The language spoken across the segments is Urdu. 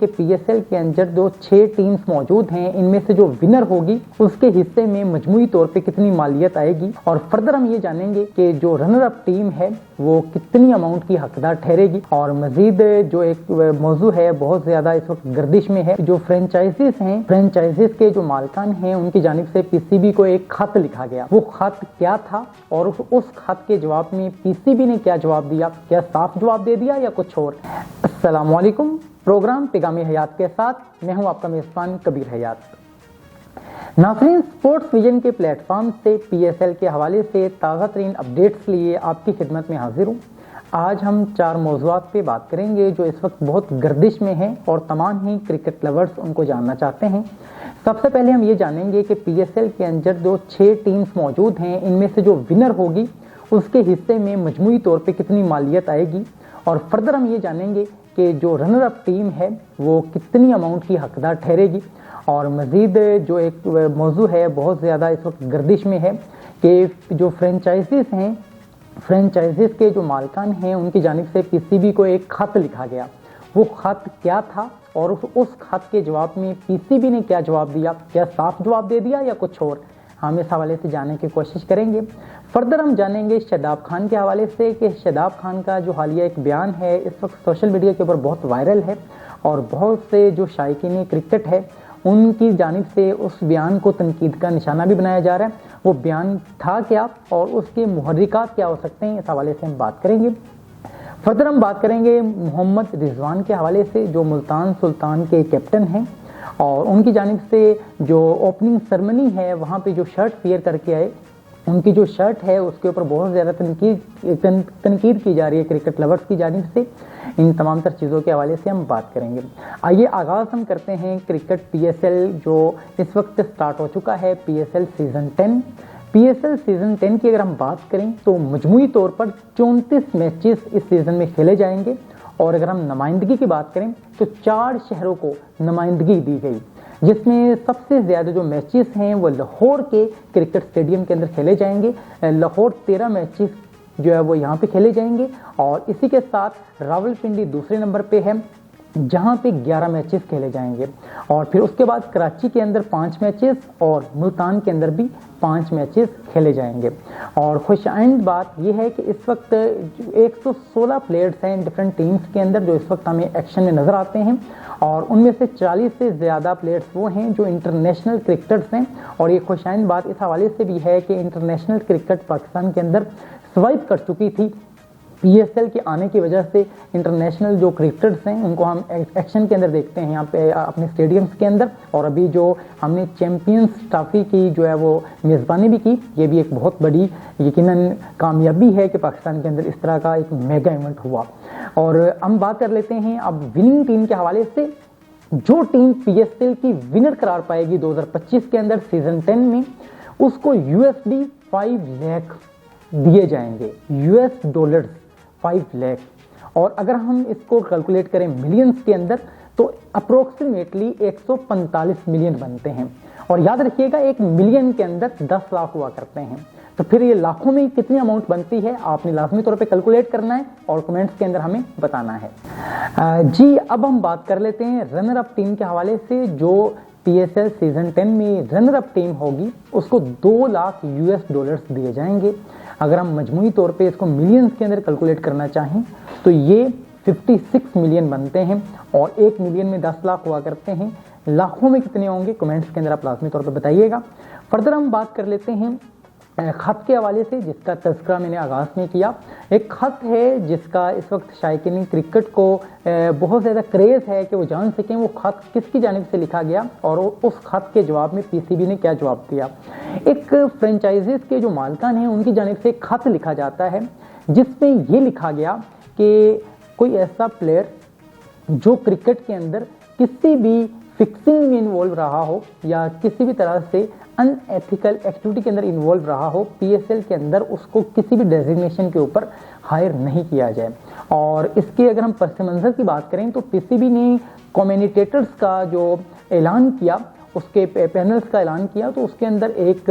کہ PSL کے اندر جو 6 ٹیمز موجود ہیں ان میں سے جو ونر ہوگی اس کے حصے میں مجموعی طور پہ کتنی مالیت آئے گی، اور فردر ہم یہ جانیں گے کہ جو رنر اپ ٹیم ہے وہ کتنی اماؤنٹ کی حقدار ٹھہرے گی، اور مزید جو ایک موضوع ہے بہت زیادہ اس وقت گردش میں ہے، جو فرینچائزز ہیں، فرینچائزز کے جو مالکان ہیں ان کی جانب سے PCB کو ایک خط لکھا گیا، وہ خط کیا تھا اور اس خط کے جواب میں PCB نے کیا جواب دیا، کیا صاف جواب دے دیا یا کچھ اور؟ السلام علیکم، پروگرام پیغام حیات کے ساتھ میں ہوں آپ کا میزبان کبیر حیات۔ ناظرین، سپورٹس ویژن کے پلیٹ فارم سے PSL کے حوالے سے تازہ ترین اپڈیٹس لیے آپ کی خدمت میں حاضر ہوں۔ آج ہم 4 موضوعات پہ بات کریں گے جو اس وقت بہت گردش میں ہیں اور تمام ہی کرکٹ لورز ان کو جاننا چاہتے ہیں۔ سب سے پہلے ہم یہ جانیں گے کہ PSL کے اندر جو 6 ٹیمز موجود ہیں ان میں سے جو ونر ہوگی اس کے حصے میں مجموعی طور پہ کتنی مالیت آئے گی، اور فردر ہم یہ جانیں گے کہ جو رنر اپ ٹیم ہے وہ کتنی اماؤنٹ کی حقدار ٹھہرے گی، اور مزید جو ایک موضوع ہے بہت زیادہ اس وقت گردش میں ہے کہ جو فرینچائزز ہیں، فرینچائزز کے جو مالکان ہیں ان کی جانب سے PCB کو ایک خط لکھا گیا، وہ خط کیا تھا اور اس خط کے جواب میں PCB نے کیا جواب دیا، کیا صاف جواب دے دیا یا کچھ اور؟ ہم اس حوالے سے جاننے کی کوشش کریں گے۔ فردر ہم جانیں گے شاداب خان کے حوالے سے کہ شاداب خان کا جو حالیہ ایک بیان ہے اس وقت سوشل میڈیا کے اوپر بہت وائرل ہے، اور بہت سے جو شائقین کرکٹ ہے ان کی جانب سے اس بیان کو تنقید کا نشانہ بھی بنایا جا رہا ہے۔ وہ بیان تھا کیا اور اس کے محرکات کیا ہو سکتے ہیں، اس حوالے سے ہم بات کریں گے۔ فردر ہم بات کریں گے محمد رضوان کے حوالے سے جو ملتان سلطان کے کیپٹن ہیں، اور ان کی جانب سے جو اوپننگ سرمنی ہے وہاں پہ جو شرٹ ویئر کر کے آئے، ان کی جو شرٹ ہے اس کے اوپر بہت زیادہ تنقید کی جا رہی ہے کرکٹ لورز کی جانب سے۔ ان تمام تر چیزوں کے حوالے سے ہم بات کریں گے۔ آئیے آغاز ہم کرتے ہیں کرکٹ PSL جو اس وقت سٹارٹ ہو چکا ہے، PSL سیزن 10۔ PSL سیزن 10 کی اگر ہم بات کریں تو مجموعی طور پر 34 میچز اس سیزن میں کھیلے جائیں گے، اور اگر ہم نمائندگی کی بات کریں تو 4 شہروں کو نمائندگی دی گئی، جس میں سب سے زیادہ جو میچز ہیں وہ لاہور کے کرکٹ اسٹیڈیم کے اندر کھیلے جائیں گے۔ لاہور 13 میچز جو ہے وہ یہاں پہ کھیلے جائیں گے، اور اسی کے ساتھ راولپنڈی دوسرے نمبر پہ ہے جہاں پہ 11 میچز کھیلے جائیں گے، اور پھر اس کے بعد کراچی کے اندر 5 میچز اور ملتان کے اندر بھی 5 میچز کھیلے جائیں گے۔ اور خوش آئند بات یہ ہے کہ اس وقت 116 پلیئرز ہیں ڈفرینٹ ٹیمز کے اندر جو اس وقت ہمیں ایکشن میں نظر آتے ہیں، اور ان میں سے 40 سے زیادہ پلیئرز وہ ہیں جو انٹرنیشنل کرکٹرز ہیں، اور یہ خوش آئند بات اس حوالے سے بھی ہے کہ انٹرنیشنل کرکٹ پاکستان کے اندر سوائپ کر چکی تھی۔ PSL کے آنے کی وجہ سے انٹرنیشنل جو کرکٹرز ہیں ان کو ہم ایکشن کے اندر دیکھتے ہیں یہاں پہ اپنے اسٹیڈیمز کے اندر، اور ابھی جو ہم نے چیمپئنز ٹرافی کی جو ہے وہ میزبانی بھی کی، یہ بھی ایک بہت بڑی یقیناً کامیابی ہے کہ پاکستان کے اندر اس طرح کا ایک میگا ایونٹ ہوا۔ اور ہم بات کر لیتے ہیں اب وننگ ٹیم کے حوالے سے۔ جو ٹیم PSL کی ونر قرار پائے گی 2025 کے اندر سیزن 10 میں، اس کو USD 5 لاکھ دیے جائیں گے، $5 لاکھ، اور اگر ہم اس کو کیلکولیٹ کریں ملینز کے اندر تو اپروکسیمیٹلی 145 ملین بنتے ہیں، اور یاد رکھیے گا 1 ملین کے اندر 10 لاکھ ہوا کرتے ہیں، تو پھر یہ لاکھوں میں کتنی اماؤنٹ بنتی ہے آپ نے لازمی طور پہ کیلکولیٹ کرنا ہے اور کمنٹس کے اندر ہمیں بتانا ہے۔ جی اب ہم بات کر لیتے ہیں رنر اپ ٹیم کے حوالے سے۔ جو PSL سیزن 10 میں رنر اپ ٹیم ہوگی اس کو $2 لاکھ دیے جائیں گے۔ اگر ہم مجموعی طور پہ اس کو ملینز کے اندر کیلکولیٹ کرنا چاہیں تو یہ 56 ملین بنتے ہیں، اور 1 ملین میں 10 لاکھ ہوا کرتے ہیں۔ لاکھوں میں کتنے ہوں گے کمنٹس کے اندر آپ لازمی طور پہ بتائیے گا۔ فردر ہم بات کر لیتے ہیں خط کے حوالے سے جس کا تذکرہ میں نے آغاز میں کیا۔ ایک خط ہے جس کا اس وقت شائقین کرکٹ کو بہت زیادہ کریز ہے کہ وہ جان سکیں وہ خط کس کی جانب سے لکھا گیا اور اس خط کے جواب میں PCB نے کیا جواب دیا۔ ایک فرینچائزز کے جو مالکان ہیں ان کی جانب سے ایک خط لکھا جاتا ہے جس میں یہ لکھا گیا کہ کوئی ایسا پلیئر جو کرکٹ کے اندر کسی بھی فکسنگ میں انوالو رہا ہو یا کسی بھی طرح سے ان ایتھیکل ایکٹیویٹی کے اندر انوالو رہا ہو، PSL کے اندر اس کو کسی بھی ڈیزگنیشن کے اوپر ہائر نہیں کیا جائے۔ اور اس کے اگر ہم پس منظر کی بات کریں تو PCB نے کمیونیٹیٹرز کا جو اعلان کیا، اس کے پینلز کا اعلان کیا، تو اس کے اندر ایک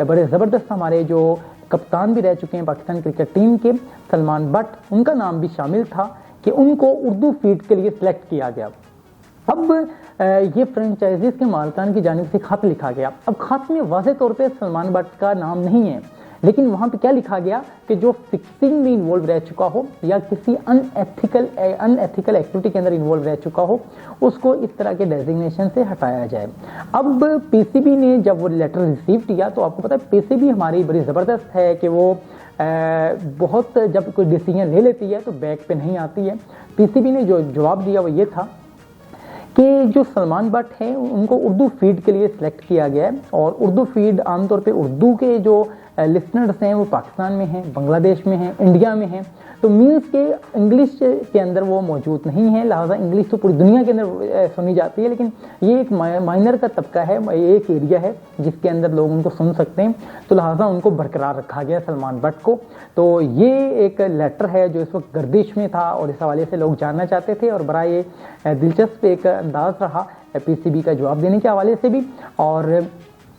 بڑے زبردست ہمارے جو کپتان بھی رہ چکے ہیں پاکستان کرکٹ ٹیم کے، سلمان بٹ، ان کا نام بھی شامل تھا کہ ان کو اردو فیڈ کے لیے سلیکٹ کیا گیا۔ اب یہ فرینچائزیز کے مالکان کی جانب سے خط لکھا گیا. اب خط میں واضح طور پہ سلمان بٹ کا نام نہیں ہے، لیکن وہاں پہ کیا لکھا گیا کہ جو فکسنگ میں انوالو رہ چکا ہو یا کسی ان ایتھیکل ایکٹیویٹی کے اندر انوالو رہ چکا ہو اس کو اس طرح کے ڈیزگنیشن سے ہٹایا جائے. اب پی سی بی نے جب وہ لیٹر ریسیو کیا تو آپ کو پتا ہے پی سی بی ہماری بڑی زبردست ہے کہ وہ بہت جب کوئی ڈیسیجن لے لیتی ہے تو بیک پہ نہیں آتی ہے. پی سی بی نے جو جواب دیا وہ یہ تھا کہ جو سلمان بٹ ہیں ان کو اردو فیڈ کے لیے سلیکٹ کیا گیا ہے، اور اردو فیڈ عام طور پہ اردو کے جو لسنرز ہیں وہ پاکستان میں ہیں، بنگلہ دیش میں ہیں، انڈیا میں ہیں، تو مینس کہ انگلش کے اندر وہ موجود نہیں ہے، لہٰذا انگلش تو پوری دنیا کے اندر سنی جاتی ہے، لیکن یہ ایک مائنر کا طبقہ ہے، ایک ایریا ہے جس کے اندر لوگ ان کو سن سکتے ہیں، تو لہٰذا ان کو برقرار رکھا گیا سلمان بٹ کو. تو یہ ایک لیٹر ہے جو اس وقت گردش میں تھا اور اس حوالے سے لوگ جاننا چاہتے تھے، اور بڑا یہ دلچسپ ایک انداز رہا پی سی بی کا جواب دینے کے حوالے سے بھی. اور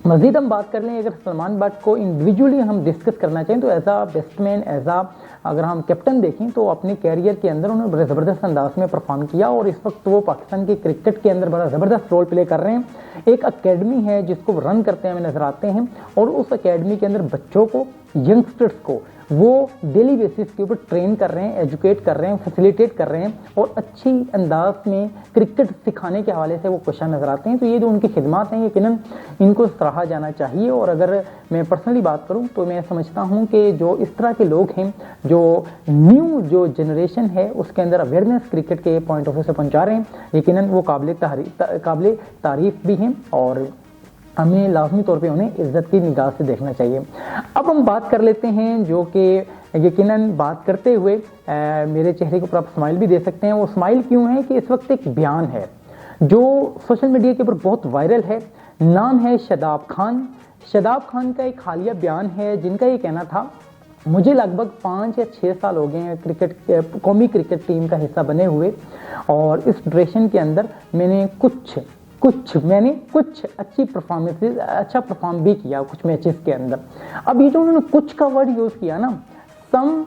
مزید ہم بات کر لیں اگر سلمان بٹ کو انڈیویجولی ہم ڈسکس کرنا چاہیں تو as a best man, as a اگر ہم کیپٹن دیکھیں تو اپنے کیریئر کے اندر انہوں نے بڑے زبردست انداز میں پرفارم کیا، اور اس وقت وہ پاکستان کے کرکٹ کے اندر بڑا زبردست رول پلے کر رہے ہیں. ایک اکیڈمی ہے جس کو وہ رن کرتے ہیں ہمیں نظر آتے ہیں، اور اس اکیڈمی کے اندر بچوں کو، ینگسٹرس کو وہ ڈیلی بیسس کے اوپر ٹرین کر رہے ہیں، ایجوکیٹ کر رہے ہیں، فیسیلیٹیٹ کر رہے ہیں، اور اچھی انداز میں کرکٹ سکھانے کے حوالے سے وہ کوشاں نظر آتے ہیں. تو یہ جو ان کی خدمات ہیں یقیناً ان کو سراہا جانا چاہیے. اور اگر میں پرسنلی بات کروں تو میں سمجھتا ہوں کہ جو اس طرح کے لوگ ہیں جو نیو جو جنریشن ہے اس کے اندر اویئرنیس کرکٹ کے پوائنٹ آف ویو سے پہنچا رہے ہیں، یقیناً وہ قابل تعریف بھی ہیں، اور ہمیں لازمی طور پہ انہیں عزت کی نگاہ سے دیکھنا چاہیے. اب ہم بات کر لیتے ہیں جو کہ یقیناً بات کرتے ہوئے میرے چہرے کے اوپر آپ اسمائل بھی دے سکتے ہیں. وہ اسمائل کیوں ہے کہ اس وقت ایک بیان ہے جو سوشل میڈیا کے اوپر بہت وائرل ہے، نام ہے شاداب خان. شاداب خان کا ایک حالیہ بیان ہے جن کا یہ کہنا تھا مجھے لگ بھگ 5 یا 6 سال ہو گئے ہیں قومی کرکٹ ٹیم کا حصہ بنے ہوئے، اور اس ڈریشن کے اندر میں نے کچھ اچھی پرفارمنس اچھا پرفارم بھی کیا کچھ میچز کے اندر. اب یہ جو انہوں نے کچھ کا ورڈ یوز کیا نا، سم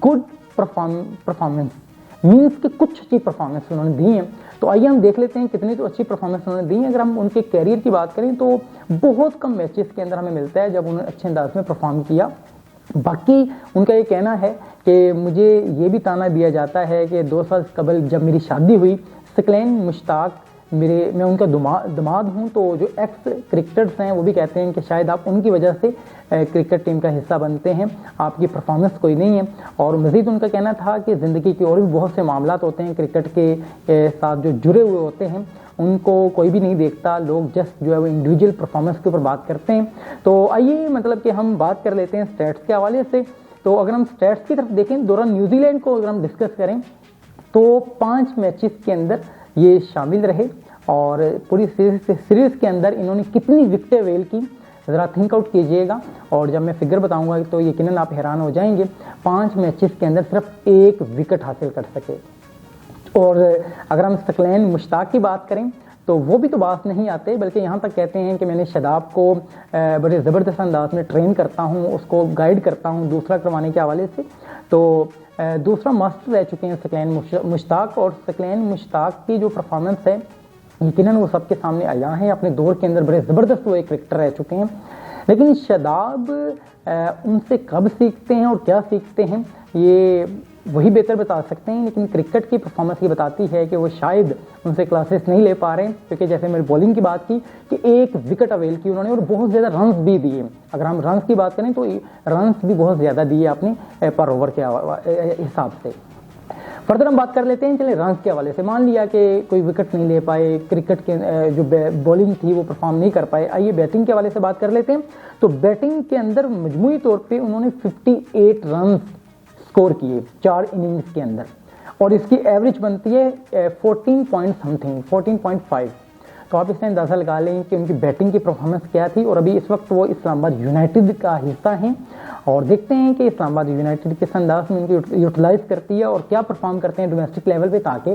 گڈ پرفارمنس مینس کہ کچھ اچھی پرفارمنس انہوں نے دی ہیں. تو آئیے ہم دیکھ لیتے ہیں کتنی تو اچھی پرفارمنس انہوں نے دی ہیں. اگر ہم ان کے کیریئر کی بات کریں تو بہت کم میچز کے اندر ہمیں ملتا ہے جب انہوں نے اچھے انداز میں پرفارم کیا. باقی ان کا یہ کہنا ہے کہ مجھے یہ بھی تانا دیا جاتا ہے کہ 2 سال قبل جب میری شادی ہوئی، ثقلین مشتاق میں ان کا دماد ہوں، تو جو ایکس کرکٹرز ہیں وہ بھی کہتے ہیں کہ شاید آپ ان کی وجہ سے کرکٹ ٹیم کا حصہ بنتے ہیں، آپ کی پرفارمنس کوئی نہیں ہے. اور مزید ان کا کہنا تھا کہ زندگی کے اور بھی بہت سے معاملات ہوتے ہیں کرکٹ کے ساتھ جو جڑے ہوئے ہوتے ہیں، ان کو کوئی بھی نہیں دیکھتا، لوگ جسٹ جو ہے وہ انڈیویجول پرفارمنس کے اوپر بات کرتے ہیں. تو آئیے مطلب کہ ہم بات کر لیتے ہیں اسٹیٹس کے حوالے سے. تو اگر ہم اسٹیٹس کی طرف دیکھیں دوران نیوزی لینڈ کو اگر ہم ڈسکس کریں تو 5 میچز کے اندر یہ شامل رہے، اور پوری سیریز کے اندر انہوں نے کتنی وکٹیں ویل کی ذرا تھنک آؤٹ کیجئے گا، اور جب میں فگر بتاؤں گا تو یقیناً آپ حیران ہو جائیں گے. 5 میچز کے اندر صرف 1 وکٹ حاصل کر سکے. اور اگر ہم ثقلین مشتاق کی بات کریں تو وہ بھی تو باز نہیں آتے، بلکہ یہاں تک کہتے ہیں کہ میں نے شاداب کو بڑے زبردست انداز میں ٹرین کرتا ہوں، اس کو گائیڈ کرتا ہوں دوسرا کروانے کے حوالے سے. تو دوسرا ماسٹر رہ چکے ہیں ثقلین مشتاق، اور ثقلین مشتاق کی جو پرفارمنس ہے یقیناً وہ سب کے سامنے آیا ہے. اپنے دور کے اندر بڑے زبردست وہ ایک کرکٹر رہ چکے ہیں. لیکن شاداب ان سے کب سیکھتے ہیں اور کیا سیکھتے ہیں یہ وہی بہتر بتا سکتے ہیں، لیکن کرکٹ کی پرفارمنس یہ بتاتی ہے کہ وہ شاید ان سے کلاسز نہیں لے پا رہے ہیں. کیونکہ جیسے میں نے بولنگ کی بات کی کہ 1 وکٹ اویل کی انہوں نے، اور بہت زیادہ رنز بھی دیے. اگر ہم رنز کی بات کریں تو رنز بھی بہت زیادہ دیے آپ نے پر اوور کے حساب سے. فردر ہم بات کر لیتے ہیں چلیں رنز کے حوالے سے. مان لیا کہ کوئی وکٹ نہیں لے پائے، کرکٹ کے جو بولنگ تھی وہ پرفارم نہیں کر پائے. آئیے بیٹنگ کے حوالے سے بات کر لیتے ہیں. تو بیٹنگ کے اندر مجموعی طور پہ انہوں نے 58 رنز سکور کیے 4 اننگز کے اندر، اور اس کی ایوریج بنتی ہے 14.5. تو آپ اس سے اندازہ لگا لیں کہ ان کی بیٹنگ کی پرفارمنس کیا تھی. اور ابھی اس وقت وہ اسلام آباد یونائٹیڈ کا حصہ ہیں، اور دیکھتے ہیں کہ اسلام آباد یونائٹیڈ کس انداز میں ان کو یوٹیلائز کرتی ہے اور کیا پرفارم کرتے ہیں ڈومیسٹک لیول پہ، تاکہ